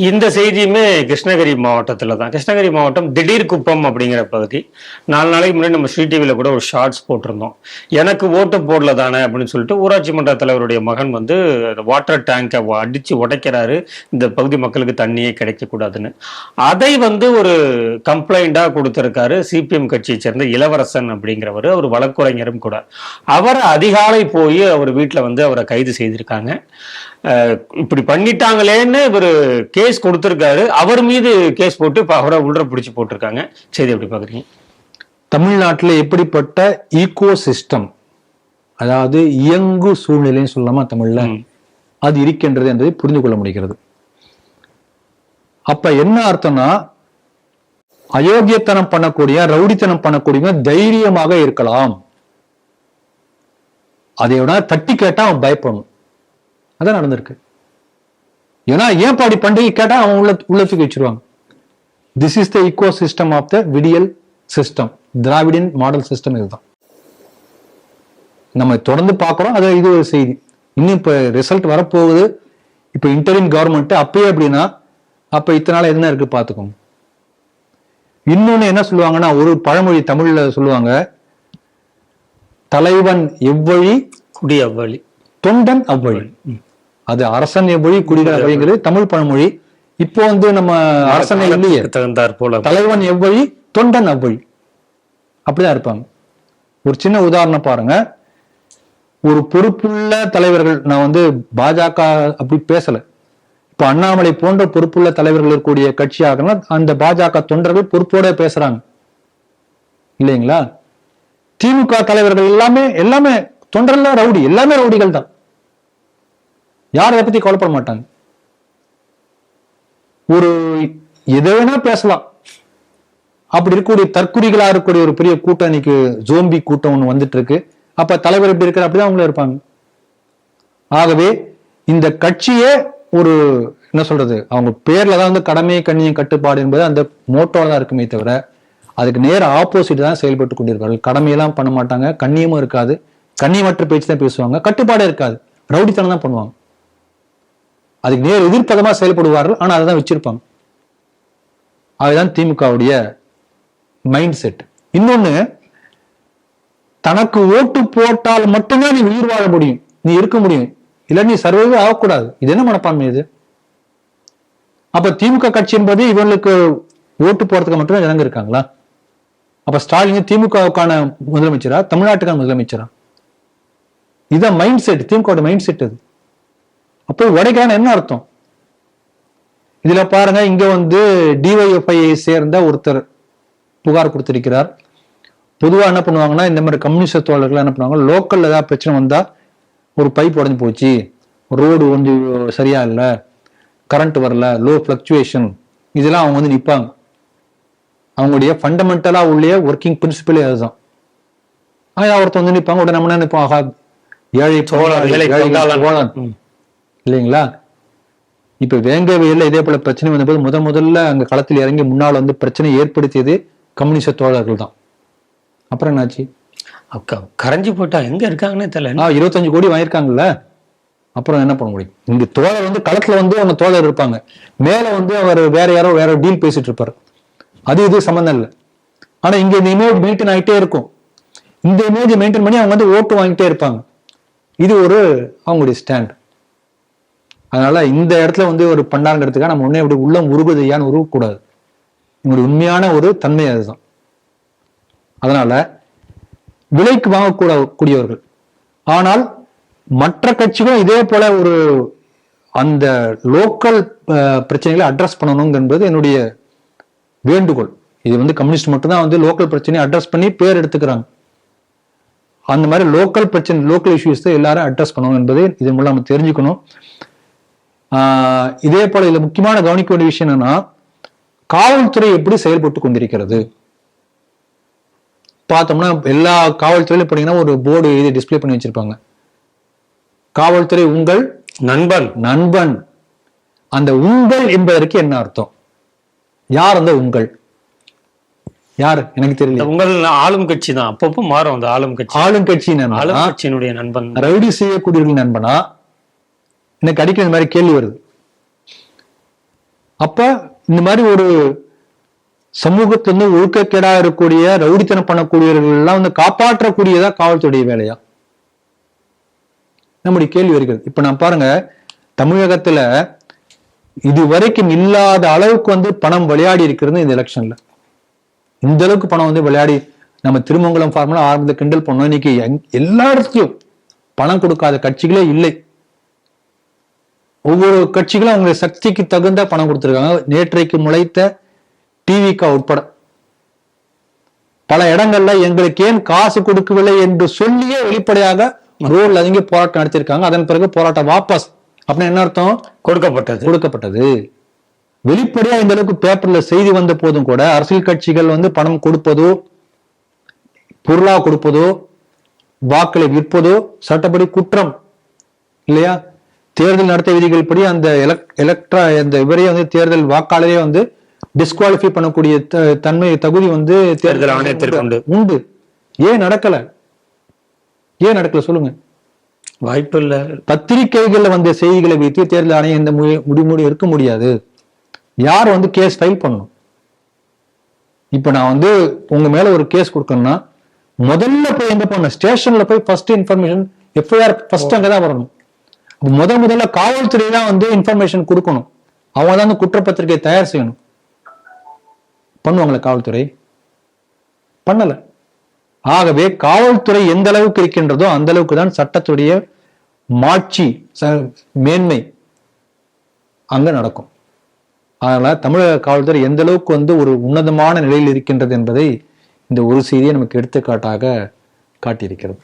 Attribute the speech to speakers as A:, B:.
A: இந்த செய்தியுமே கிருஷ்ணகிரி மாவட்டத்தில் தான். கிருஷ்ணகிரி மாவட்டம் திடீர் குப்பம் அப்படிங்கிற பகுதி. 4 நாளைக்கு முன்னாடி நம்ம ஸ்ரீ டிவியில் கூட ஒரு ஷார்ட்ஸ் போட்டிருந்தோம். எனக்கு ஓட்டு போடல தானே அப்படின்னு சொல்லிட்டு ஊராட்சி மன்ற தலைவருடைய மகன் வந்து வாட்டர் டேங்கை அடித்து உடைக்கிறாரு, இந்த பகுதி மக்களுக்கு தண்ணியே கிடைக்கக்கூடாதுன்னு. அதை வந்து ஒரு கம்ப்ளைண்டாக கொடுத்துருக்காரு சிபிஎம் கட்சியை சேர்ந்த இளவரசன் அப்படிங்கிறவர். அவர் வழக்குரைஞரும் கூட. அவரை அதிகாலை போய் அவர் வீட்டில் வந்து அவரை கைது செய்திருக்காங்க. இப்படி பண்ணிட்டாங்களேன்னு இவர் கேஸ் கொடுத்திருக்காரு. அவர் மீது கேஸ் போட்டு அவரை உள்ள பிடிச்சு போட்டிருக்காங்க. செய்தி எப்படி பாக்குறீங்க?
B: தமிழ்நாட்டில் எப்படிப்பட்ட ஈகோ சிஸ்டம், அதாவது இயங்கு சூழ்நிலைன்னு சொல்லலாமா தமிழ்ல, அது இருக்கின்றது என்பதை புரிந்து கொள்ள முடிகிறது. அப்ப என்ன அர்த்தம்னா, அயோக்கியத்தனம் பண்ணக்கூடிய ரவுடித்தனம் பண்ணக்கூடிய தைரியமாக இருக்கலாம். அதை விட தட்டி கேட்டா அவன் பயப்படணும். அதான் நடந்திருக்கு. ஏன்னா ஏன் பாடி பண்டிகை கேட்டா அவன் உள்ளத்துக்கு வச்சிருவாங்க. This is the ecosystem of the விடியல் சிஸ்டம். திராவிடின் மாடல் சிஸ்டம் இதுதான். நம்ம தொடர்ந்து பார்க்கிறோம். அது இது ஒரு செய்தி. இன்னும் இப்ப ரிசல்ட் வரப்போகுது. இப்ப இன்டரிம் கவர்மெண்ட் அப்பயே அப்படின்னா அப்ப இத்தனை நாள் என்ன இருக்கு பாத்துக்கோங்க. இன்னொன்னு என்ன சொல்லுவாங்கன்னா, ஒரு பழமொழி தமிழ்ல சொல்லுவாங்க, தலைவன் எவ்வழி
A: குடி அவ்வழி,
B: தொண்டன் அவ்வழி. அது அரசன் எவ்வழி குடிகள் அவ்வழிங்கிறது தமிழ் பழமொழி. இப்போ வந்து நம்ம அரசனை இல்லையே,
A: தகுந்தார் போல
B: தலைவன் எவ்வழி தொண்டன் அவ்வழி, அப்படிதான் இருப்பாங்க. ஒரு சின்ன உதாரணம் பாருங்க. ஒரு பொறுப்புள்ள தலைவர்கள், நான் வந்து பாஜக அப்படி பேசல, இப்ப அண்ணாமலை போன்ற பொறுப்புள்ள தலைவர்கள் இருக்கக்கூடிய கட்சியாக அந்த பாஜக தொண்டர்கள் பொறுப்போட பேசுறாங்க இல்லைங்களா? திமுக தலைவர்கள் எல்லாமே தொண்டர்கள் ரவுடி, எல்லாமே ரவுடிகள் தான். யார் அதை பத்தி கவலைப்பட மாட்டாங்க. ஒரு எதை வேணா பேசலாம். அப்படி இருக்கக்கூடிய தற்குறிகளா இருக்கக்கூடிய ஒரு பெரிய கூட்டம், இன்னைக்கு ஜோம்பி கூட்டம் ஒண்ணு வந்துட்டு இருக்கு. அப்ப தலைவர் எப்படி இருக்கிற அப்படிதான் அவங்களும் இருப்பாங்க. ஆகவே இந்த கட்சியே ஒரு என்ன சொல்றது, அவங்க பேர்ல தான் வந்து கடமை கண்ணியம் கட்டுப்பாடு என்பது அந்த மோட்டோல தான் இருக்குமே தவிர, அதுக்கு நேர ஆப்போசிட் தான் செயல்பட்டு கொண்டிருப்பார்கள். கடமையெல்லாம் பண்ண மாட்டாங்க, கண்ணியமும் இருக்காது, கண்ணியமற்ற பேச்சு தான் பேசுவாங்க, கட்டுப்பாடே இருக்காது, ரவுடித்தனம் தான் பண்ணுவாங்க. அதுக்கு நேர் எதிர்ப்பதமா செயல்படுவார்கள். ஆனா அதை தான் வச்சிருப்பாங்க. அதுதான் திமுகவுடைய மைண்ட் செட். இன்னொன்னு, தனக்கு ஓட்டு போட்டால் மட்டும்தான் நீ உயிர் வாழ முடியும், நீ இருக்க முடியும், இல்ல நீ சர்வைவே ஆகக்கூடாது. இது என்ன மனப்பான்மை இது? அப்ப திமுக கட்சி என்பது இவங்களுக்கு ஓட்டு போறதுக்கு மட்டுமே ஜனங்க இருக்காங்களா? அப்ப ஸ்டாலின் திமுகவுக்கான முதலமைச்சரா, தமிழ்நாட்டுக்கான முதலமைச்சரா? இதுதான் மைண்ட் செட், திமுக மைண்ட் செட் அது. அப்போ உடைக்கான என்ன அர்த்தம்? இதுல பாருங்க, இங்க வந்து டிஒய்எஃப்ஐ சேர்ந்த ஒருத்தர் புகார் கொடுத்திருக்கிறார். பொதுவா என்ன பண்ணுவாங்கன்னா, இந்த மாதிரி கம்யூனிஸ்ட் தோழர்கள் என்ன பண்ணுவாங்க, லோக்கல்ல ஏதாவது பிரச்சனை வந்தா, ஒரு பைப் உடஞ்சு போச்சு, ரோடு கொஞ்சம் சரியா இல்லை, கரண்ட் வரல, லோ பிளக்சுவேஷன், இதெல்லாம் அவங்க வந்து நிற்பாங்க. அவங்களுடைய ஃபண்டமெண்டலா உள்ள ஒர்க்கிங் பிரின்சிபலே அதுதான். ஒருத்தர் வந்து நிற்பாங்க. உடனே நம்ம நினைப்போம், ஆகா ஏழை இல்லைங்களா? இப்ப வேங்கவேல இதே போல பிரச்சனை வந்தபோது முதல்ல அங்க களத்தில் இறங்கி முன்னால் வந்து பிரச்சனை ஏற்படுத்தியது கம்யூனிஸ்ட் தோழர்கள் தான். அப்புறம் என்னாச்சு?
A: கரைஞ்சி போட்டா எங்க இருக்காங்கன்னே தெரியல.
B: 25 கோடி வாங்கியிருக்காங்கல்ல, அப்புறம் என்ன பண்ண முடியும்? இங்க தோழர் வந்து களத்துல வந்து அவங்க தோழர் இருப்பாங்க, மேல வந்து அவர் வேற டீல் பேசிட்டு இருப்பாரு, அது இது சம்பந்தம் இல்லை. ஆனா இங்க இந்த இமேஜ் மெயின்டைன் ஆகிட்டே இருக்கும். இந்த இமேஜ் மெயின்டைன் பண்ணி அவங்க வந்து ஓட்டு வாங்கிட்டே இருப்பாங்க. இது ஒரு அவங்களுடைய ஸ்டாண்ட். அதனால இந்த இடத்துல வந்து ஒரு பண்டாங்கிறதுக்காக நம்ம உடனே அப்படி உள்ளம் உருகுதையான்னு உருவக்கூடாது. இவங்களுடைய உண்மையான ஒரு தன்மை அதுதான். அதனால விலைக்கு வாங்கக்கூடக்கூடியவர்கள். ஆனால் மற்ற கட்சிகளும் இதே போல ஒரு அந்த லோக்கல் பிரச்சனைகளை அட்ரஸ் பண்ணணும் என்பது என்னுடைய வேண்டுகோள். இது வந்து கம்யூனிஸ்ட் மட்டும்தான் வந்து லோக்கல் பிரச்சனையை அட்ரஸ் பண்ணி பேர் எடுத்துக்கிறாங்க. அந்த மாதிரி லோக்கல் பிரச்சனை, லோக்கல் இஷ்யூஸ் தான் எல்லாரும் அட்ரஸ் பண்ணணும் என்பதை இதன் மூலம் நம்ம தெரிஞ்சுக்கணும். இதே போல இதுல முக்கியமான கவனிக்க வேண்டிய விஷயம் என்னன்னா, காவல்துறை எப்படி செயல்பட்டு கொண்டிருக்கிறது பார்த்தோம்னா, எல்லா காவல்துறையிலும் போனீங்கன்னா ஒரு போர்டு இது டிஸ்பிளே பண்ணி வச்சிருப்பாங்க, காவல்துறை உங்கள் நண்பன். அந்த உங்கள் என்பதற்கு என்ன அர்த்தம்? யார் அந்த உங்கள்? யாரு எனக்கு தெரியல.
A: உங்கள் ஆளும் கட்சி தான், அப்பப்போ மாறும். அந்த ஆளும் கட்சியினுடைய நண்பன்,
B: ரவுடி செய்யக்கூடியவர்கள் நண்பனா? எனக்கு அடிக்கிற இந்த மாதிரி கேள்வி வருது. அப்ப இந்த மாதிரி ஒரு சமூகத்துல இருந்து ஒழுக்கக்கேடா இருக்கக்கூடிய ரவுடித்தனம் பண்ணக்கூடியவர்கள் எல்லாம் வந்து காப்பாற்றக்கூடியதா காவல்துறை வேலையா? நம்முடைய கேள்வி வருகிறது. இப்ப நான் பாருங்க, தமிழகத்துல இதுவரைக்கும் இல்லாத அளவுக்கு வந்து பணம் விளையாடி இருக்கிறது இந்த எலெக்ஷன்ல. இந்த அளவுக்கு பணம் வந்து விளையாடி, நம்ம திருமங்கலம் ஃபார்முலா ஆரம்பத்தில் கிண்டல் பண்ணோம். இன்னைக்கு எல்லா இடத்துலயும் பணம் கொடுக்காத கட்சிகளே இல்லை. ஒவ்வொரு கட்சிகளும் அவங்க சக்திக்கு தகுந்த பணம் கொடுத்திருக்காங்க. நேற்றைக்கு முளைத்த டிவிக உட்பட பல இடங்கள்ல எங்களுக்கு ஏன் காசு கொடுக்கவில்லை என்று சொல்லியே வெளிப்படையாக ரோட்ல அதிக போராட்டம் நடத்திருக்காங்க. அதன் பிறகு போராட்டம் வாபஸ். அப்படின்னு என்ன அர்த்தம்? கொடுக்கப்பட்டது. வெளிப்படையா இந்த அளவுக்கு பேப்பர்ல செய்தி வந்த போதும் கூட அரசியல் கட்சிகள் வந்து பணம் கொடுப்பதோ, பொருளா கொடுப்பதோ, வாக்களை விற்பதோ சட்டப்படி குற்றம் இல்லையா? தேர்தல் நடத்தை விதிகள் படி அந்த இவரையே வந்து தேர்தல் வாக்காளரே வந்து டிஸ்குவாலிஃபை பண்ணக்கூடிய தகுதி வந்து
A: தேர்தல் ஆணையத்திற்கு
B: உண்டு. ஏன் நடக்கல சொல்லுங்க.
A: வாய்ப்பு இல்ல.
B: பத்திரிகைகள்ல வந்த செய்திகளை வைத்து தேர்தல் ஆணையம் இந்த முடிவு இருக்க முடியாது. யார் வந்து கேஸ் ஃபைல் பண்ணணும்? இப்ப நான் வந்து உங்க மேல ஒரு கேஸ் கொடுக்கணும்னா முதல்ல போய் எங்க போன ஸ்டேஷன்ல போய் ஃபர்ஸ்ட் இன்ஃபர்மேஷன் எஃப்ஐஆர் ஃபர்ஸ்ட் அங்கதான் வரணும். முதல்ல காவல்துறை தான் வந்து இன்ஃபர்மேஷன் கொடுக்கணும். அவங்க தான் வந்து குற்றப்பத்திரிகை தயார் செய்யணும். பண்ணுவாங்களா காவல்துறை? பண்ணல. ஆகவே காவல்துறை எந்த அளவுக்கு இருக்கின்றதோ அந்த அளவுக்கு தான் சட்டத்துடைய மாட்சி, மேன்மை அங்க நடக்கும். அதனால தமிழக காவல்துறை எந்த அளவுக்கு வந்து ஒரு உன்னதமான நிலையில் இருக்கின்றது என்பதை இந்த ஒரு செய்தியை நமக்கு எடுத்துக்காட்டாக காட்டியிருக்கிறது.